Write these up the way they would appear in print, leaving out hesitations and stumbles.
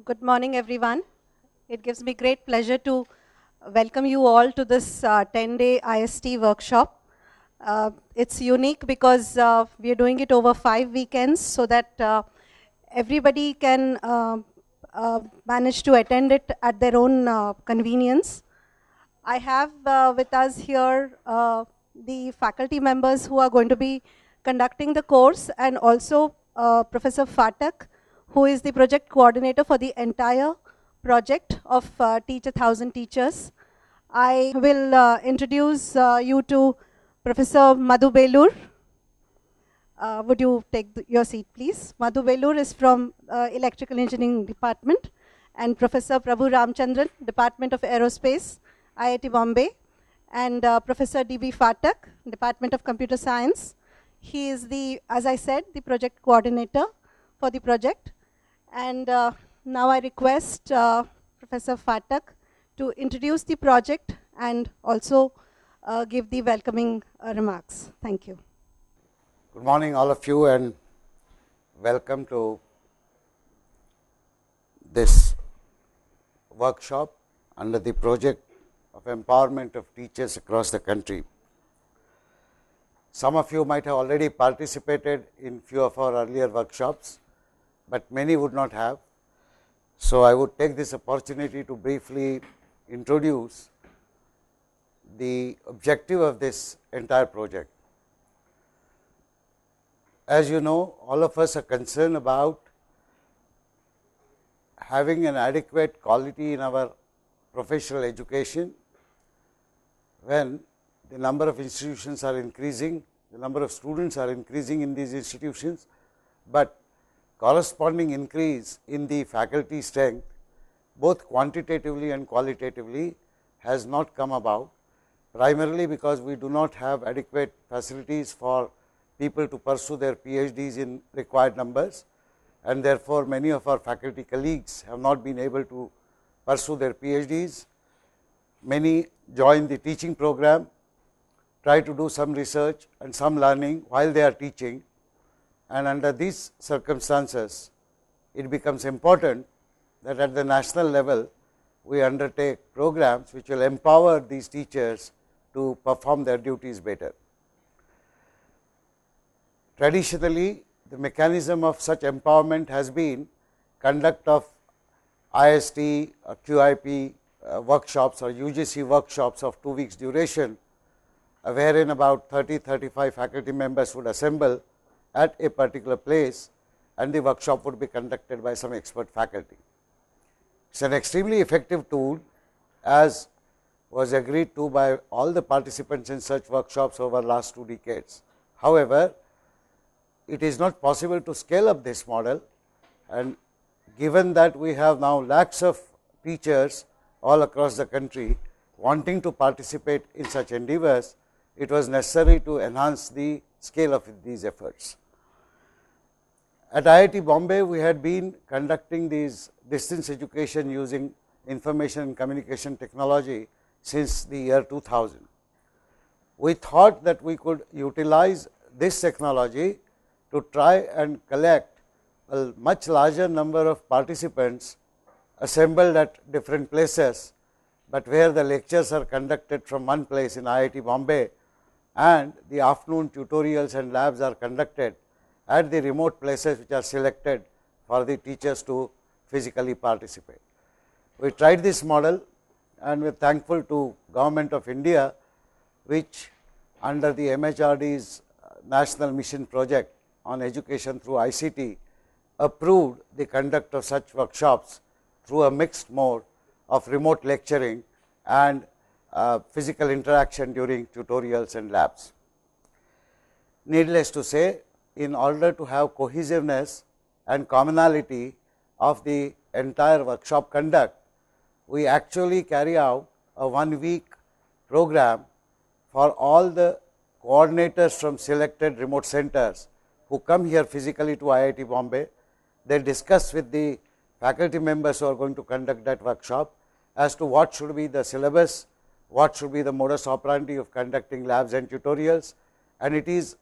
Good morning, everyone. It gives me great pleasure to welcome you all to this 10-day IST workshop. It's unique because we are doing it over 5 weekends so that everybody can manage to attend it at their own convenience. I have with us here the faculty members who are going to be conducting the course, and also Professor Phatak, who is the project coordinator for the entire project of Teach 1,000 Teachers. I will introduce you to Professor Madhu Belur. Would you take your seat, please? Madhu Belur is from Electrical Engineering Department, and Professor Prabhu Ramchandran, Department of Aerospace, IIT Bombay, and Professor D.B. Phatak, Department of Computer Science. He is the, as I said, the project coordinator for the project. And now I request Professor Phatak to introduce the project and also give the welcoming remarks. Thank you. Good morning, all of you, and welcome to this workshop under the project of empowerment of teachers across the country. Some of you might have already participated in few of our earlier workshops, but many would not have. So, I would take this opportunity to briefly introduce the objective of this entire project. As you know, all of us are concerned about having an adequate quality in our professional education. When the number of institutions are increasing, the number of students are increasing in these institutions, but corresponding increase in the faculty strength, both quantitatively and qualitatively, has not come about, primarily because we do not have adequate facilities for people to pursue their PhDs in required numbers, and therefore, many of our faculty colleagues have not been able to pursue their PhDs. Many join the teaching program, try to do some research and some learning while they are teaching, and under these circumstances, it becomes important that at the national level, we undertake programs which will empower these teachers to perform their duties better. Traditionally, the mechanism of such empowerment has been conduct of IST or QIP workshops or UGC workshops of 2 weeks duration, wherein about 30-35 faculty members would assemble at a particular place, and the workshop would be conducted by some expert faculty. It is an extremely effective tool, as was agreed to by all the participants in such workshops over last 2 decades. However, it is not possible to scale up this model, and given that we have now lakhs of teachers all across the country wanting to participate in such endeavors, it was necessary to enhance the scale of these efforts. At IIT Bombay, we had been conducting these distance education using information and communication technology since the year 2000. We thought that we could utilize this technology to try and collect a much larger number of participants assembled at different places, but where the lectures are conducted from one place in IIT Bombay, and the afternoon tutorials and labs are conducted at the remote places which are selected for the teachers to physically participate. We tried this model, and we are thankful to Government of India, which under the MHRD's National Mission Project on Education through ICT approved the conduct of such workshops through a mixed mode of remote lecturing and physical interaction during tutorials and labs. Needless to say, in order to have cohesiveness and commonality of the entire workshop conduct, we actually carry out a 1 week program for all the coordinators from selected remote centers who come here physically to IIT Bombay. They discuss with the faculty members who are going to conduct that workshop as to what should be the syllabus, what should be the modus operandi of conducting labs and tutorials, and it is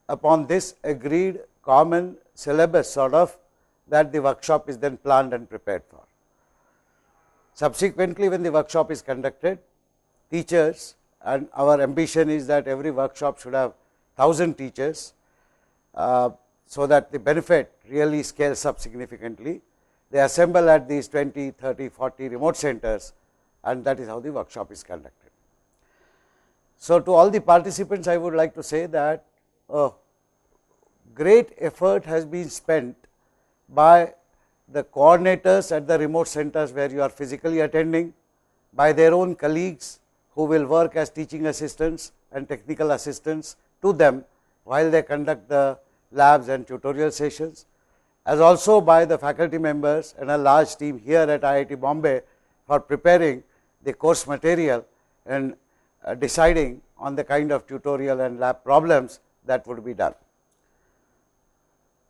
upon this agreed common syllabus sort of that the workshop is then planned and prepared for. Subsequently, when the workshop is conducted, teachers, and our ambition is that every workshop should have 1000 teachers, so that the benefit really scales up significantly. They assemble at these 20, 30, 40 remote centers, and that is how the workshop is conducted. So, to all the participants, I would like to say that great effort has been spent by the coordinators at the remote centers where you are physically attending, by their own colleagues who will work as teaching assistants and technical assistants to them while they conduct the labs and tutorial sessions, as also by the faculty members and a large team here at IIT Bombay for preparing the course material and deciding on the kind of tutorial and lab problems that would be done.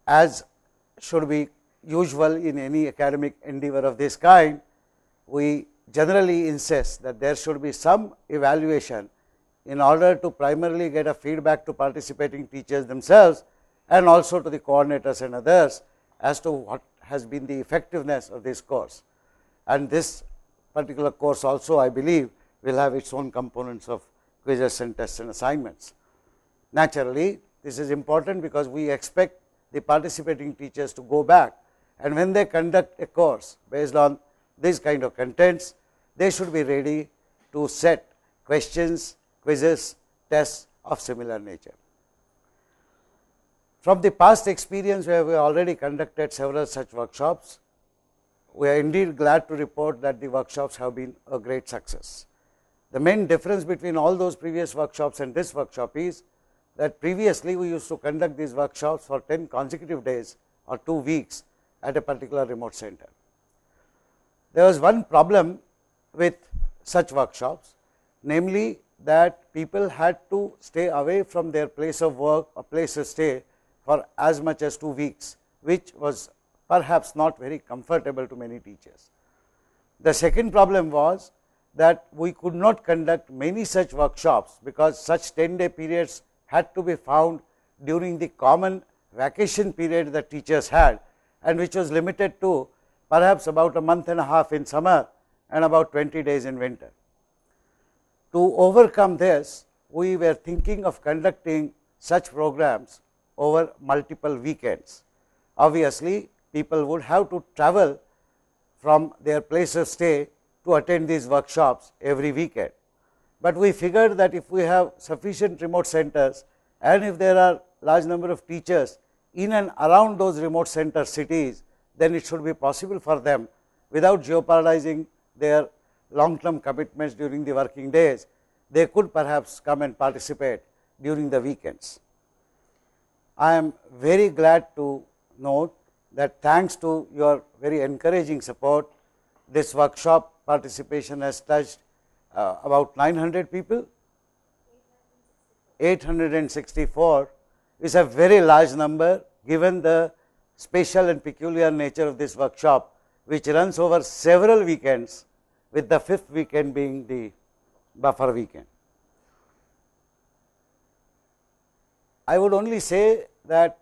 As should be usual in any academic endeavor of this kind, we generally insist that there should be some evaluation in order to primarily get a feedback to participating teachers themselves and also to the coordinators and others as to what has been the effectiveness of this course. And this particular course also, I believe, will have its own components of quizzes and tests and assignments. Naturally, this is important because we expect the participating teachers to go back, and when they conduct a course based on this kind of contents, they should be ready to set questions, quizzes, tests of similar nature. From the past experience where we already conducted several such workshops, we are indeed glad to report that the workshops have been a great success. The main difference between all those previous workshops and this workshop is that previously we used to conduct these workshops for 10 consecutive days or 2 weeks at a particular remote center. There was one problem with such workshops, namely that people had to stay away from their place of work or place of stay for as much as 2 weeks, which was perhaps not very comfortable to many teachers. The second problem was that we could not conduct many such workshops because such 10-day periods had to be found during the common vacation period that teachers had, and which was limited to perhaps about a month and a half in summer and about 20 days in winter. To overcome this, we were thinking of conducting such programs over multiple weekends. Obviously, people would have to travel from their place of stay to attend these workshops every weekend. But we figured that if we have sufficient remote centers and if there are large number of teachers in and around those remote center cities, then it should be possible for them without jeopardizing their long term commitments during the working days. They could perhaps come and participate during the weekends. I am very glad to note that thanks to your very encouraging support, this workshop participation has touched about 900 people. 864 is a very large number given the special and peculiar nature of this workshop, which runs over several weekends, with the 5th weekend being the buffer weekend. I would only say that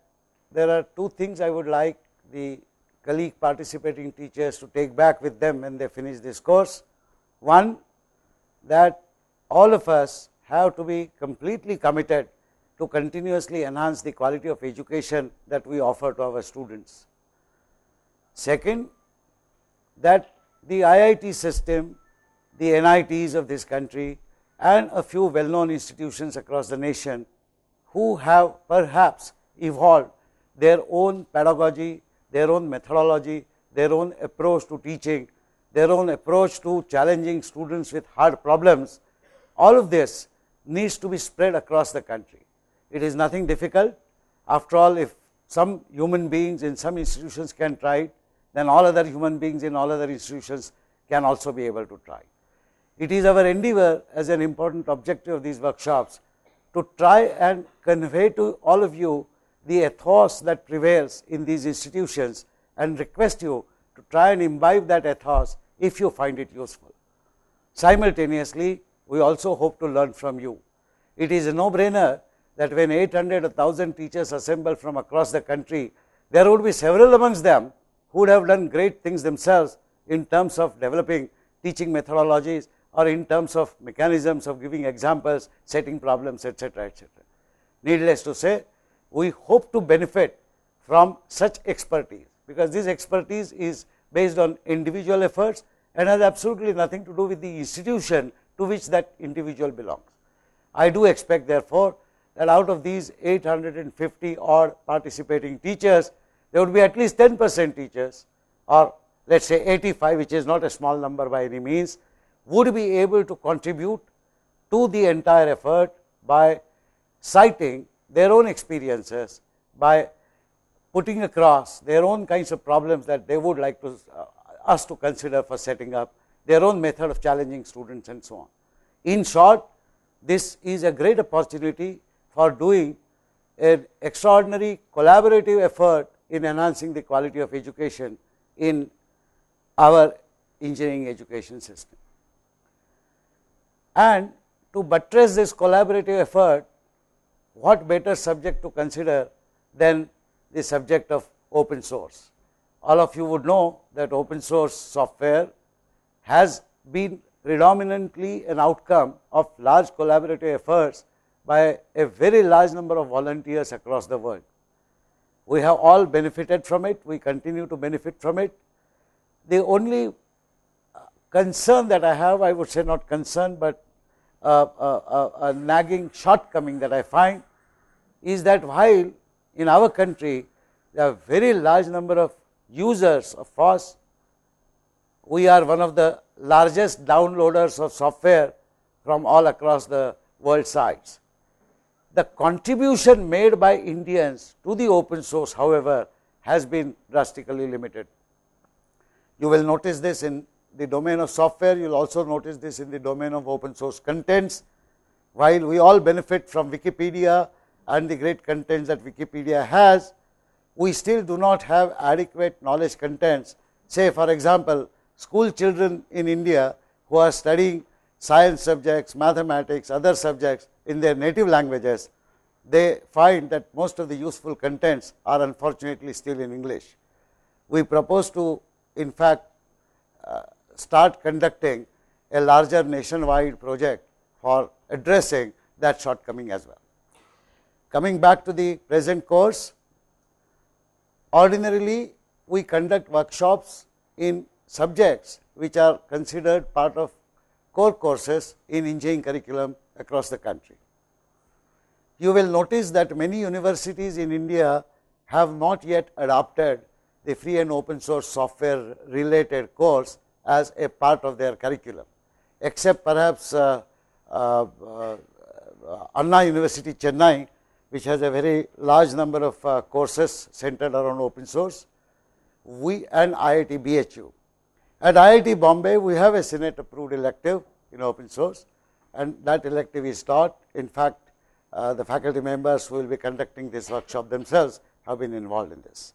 there are 2 things I would like the colleague participating teachers to take back with them when they finish this course. One, that all of us have to be completely committed to continuously enhance the quality of education that we offer to our students. Second, that the IIT system, the NITs of this country and a few well known institutions across the nation who have perhaps evolved their own pedagogy, their own methodology, their own approach to teaching, their own approach to challenging students with hard problems, all of this needs to be spread across the country. It is nothing difficult. After all, if some human beings in some institutions can try it, then all other human beings in all other institutions can also be able to try. It is our endeavor as an important objective of these workshops to try and convey to all of you the ethos that prevails in these institutions and request you to try and imbibe that ethos if you find it useful. Simultaneously, we also hope to learn from you. It is a no-brainer that when 800 or 1000 teachers assemble from across the country, there would be several amongst them who would have done great things themselves in terms of developing teaching methodologies, or in terms of mechanisms of giving examples, setting problems, etc., etc. Needless to say, we hope to benefit from such expertise, because this expertise is based on individual efforts and has absolutely nothing to do with the institution to which that individual belongs. I do expect, therefore, that out of these 850 odd participating teachers, there would be at least 10% teachers, or let us say 85, which is not a small number by any means, would be able to contribute to the entire effort by citing their own experiences, by putting across their own kinds of problems that they would like to us to consider for setting up their own method of challenging students and so on. In short, this is a great opportunity for doing an extraordinary collaborative effort in enhancing the quality of education in our engineering education system. And to buttress this collaborative effort, what better subject to consider than the subject of open source. All of you would know that open source software has been predominantly an outcome of large collaborative efforts by a very large number of volunteers across the world. We have all benefited from it, we continue to benefit from it. The only concern that I have, I would say not concern, but a nagging shortcoming that I find is that while in our country there are very large number of users of FOSS, we are one of the largest downloaders of software from all across the world sites. The contribution made by Indians to the open source, however, has been drastically limited. You will notice this in the domain of software, you will also notice this in the domain of open source contents. While we all benefit from Wikipedia and the great contents that Wikipedia has, we still do not have adequate knowledge contents. Say for example, school children in India who are studying science subjects, mathematics, other subjects in their native languages, they find that most of the useful contents are unfortunately still in English. We propose to, in fact, start conducting a larger nationwide project for addressing that shortcoming as well. Coming back to the present course, ordinarily we conduct workshops in subjects which are considered part of core courses in engineering curriculum across the country. You will notice that many universities in India have not yet adopted the free and open source software related course as a part of their curriculum, except perhaps Anna University Chennai, which has a very large number of courses centered around open source, and IIT BHU. At IIT Bombay, we have a Senate approved elective in open source, and that elective is taught. In fact, the faculty members who will be conducting this workshop themselves have been involved in this.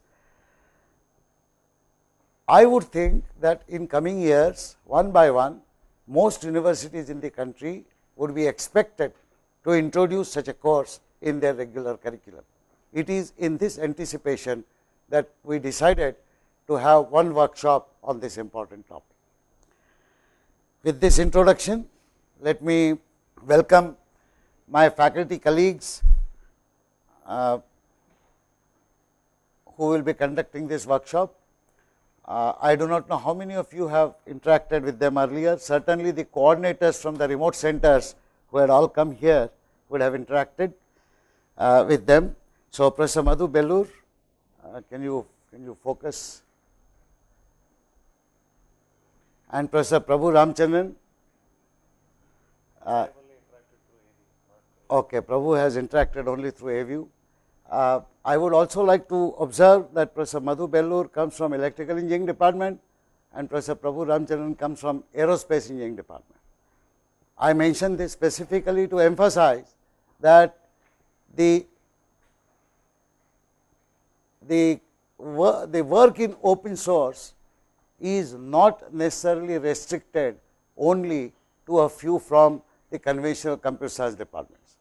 I would think that in coming years, one by one, most universities in the country would be expected to introduce such a course in their regular curriculum. It is in this anticipation that we decided to have one workshop on this important topic. With this introduction, let me welcome my faculty colleagues who will be conducting this workshop. I do not know how many of you have interacted with them earlier. Certainly, the coordinators from the remote centers who had all come here would have interacted with them. So, Professor Madhu Bellur, can you focus? And Professor Prabhu Ramchandran. Okay, Prabhu has interacted only through AView. I would also like to observe that Professor Madhu Bellur comes from Electrical Engineering Department and Professor Prabhu Ramchandran comes from Aerospace Engineering Department. I mention this specifically to emphasize that the work in open source is not necessarily restricted only to a few from the conventional computer science departments.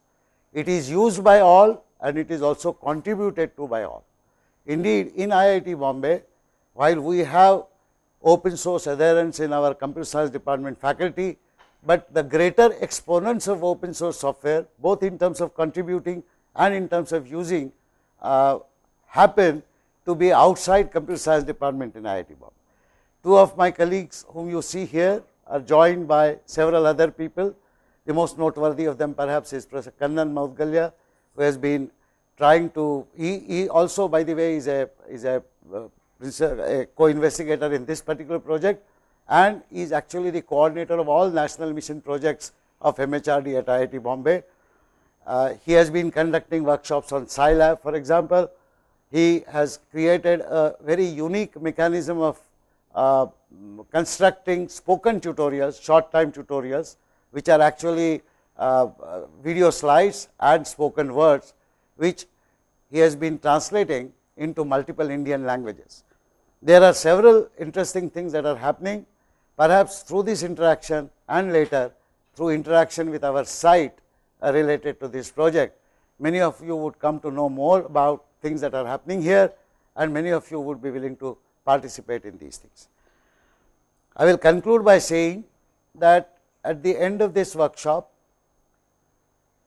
It is used by all and it is also contributed to by all. Indeed, in IIT Bombay, while we have open source adherents in our computer science department faculty, but the greater exponents of open source software, both in terms of contributing and in terms of using, happen to be outside computer science department in IIT Bombay. Two of my colleagues whom you see here are joined by several other people. The most noteworthy of them perhaps is Professor Kannan Moudgalya, who has been trying to, he also by the way is a co-investigator in this particular project, and is actually the coordinator of all national mission projects of MHRD at IIT Bombay. He has been conducting workshops on Scilab, for example. He has created a very unique mechanism of constructing spoken tutorials, short time tutorials, which are actually video slides and spoken words, which he has been translating into multiple Indian languages. There are several interesting things that are happening, perhaps through this interaction and later through interaction with our site related to this project. Many of you would come to know more about things that are happening here, and many of you would be willing to participate in these things. I will conclude by saying that at the end of this workshop,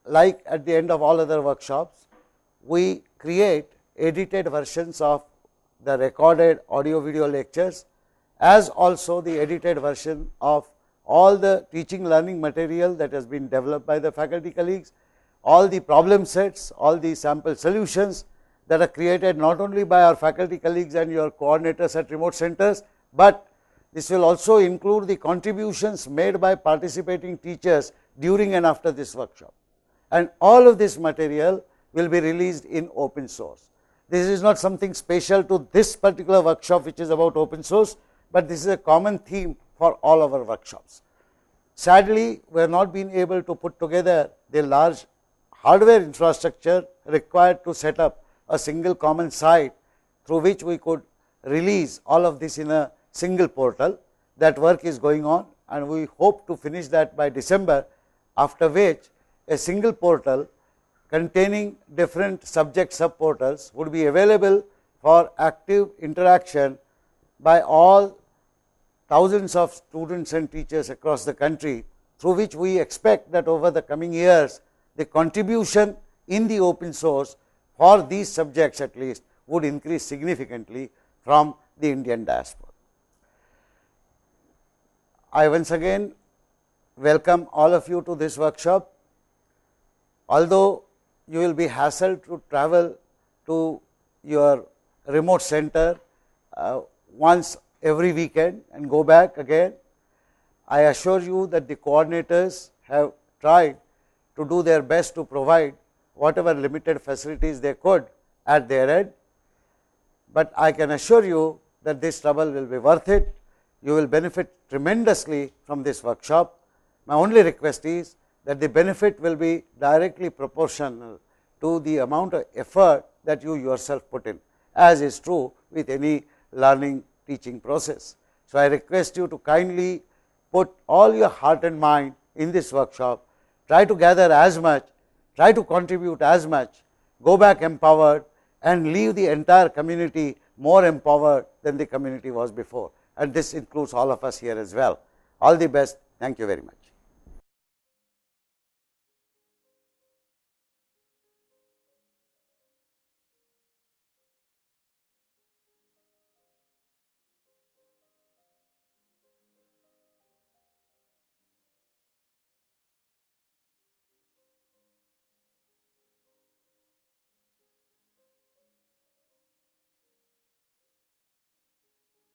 like at the end of all other workshops, we create edited versions of the recorded audio video lectures, as also the edited version of all the teaching learning material that has been developed by the faculty colleagues, all the problem sets, all the sample solutions that are created not only by our faculty colleagues and your coordinators at remote centers, but this will also include the contributions made by participating teachers during and after this workshop. And all of this material will be released in open source. This is not something special to this particular workshop which is about open source, but this is a common theme for all our workshops. Sadly, we have not been able to put together the large hardware infrastructure required to set up a single common site through which we could release all of this in a single portal. That work is going on, and we hope to finish that by December, after which a single portal containing different subject subportals would be available for active interaction by all thousands of students and teachers across the country, through which we expect that over the coming years the contribution in the open source for these subjects at least would increase significantly from the Indian diaspora. I once again welcome all of you to this workshop. Although you will be hassled to travel to your remote center once every weekend and go back again, I assure you that the coordinators have tried to do their best to provide whatever limited facilities they could at their end, but I can assure you that this trouble will be worth it. You will benefit tremendously from this workshop. My only request is that the benefit will be directly proportional to the amount of effort that you yourself put in, as is true with any learning teaching process. So, I request you to kindly put all your heart and mind in this workshop, try to gather as much, try to contribute as much, go back empowered, and leave the entire community more empowered than the community was before, and this includes all of us here as well. All the best. Thank you very much.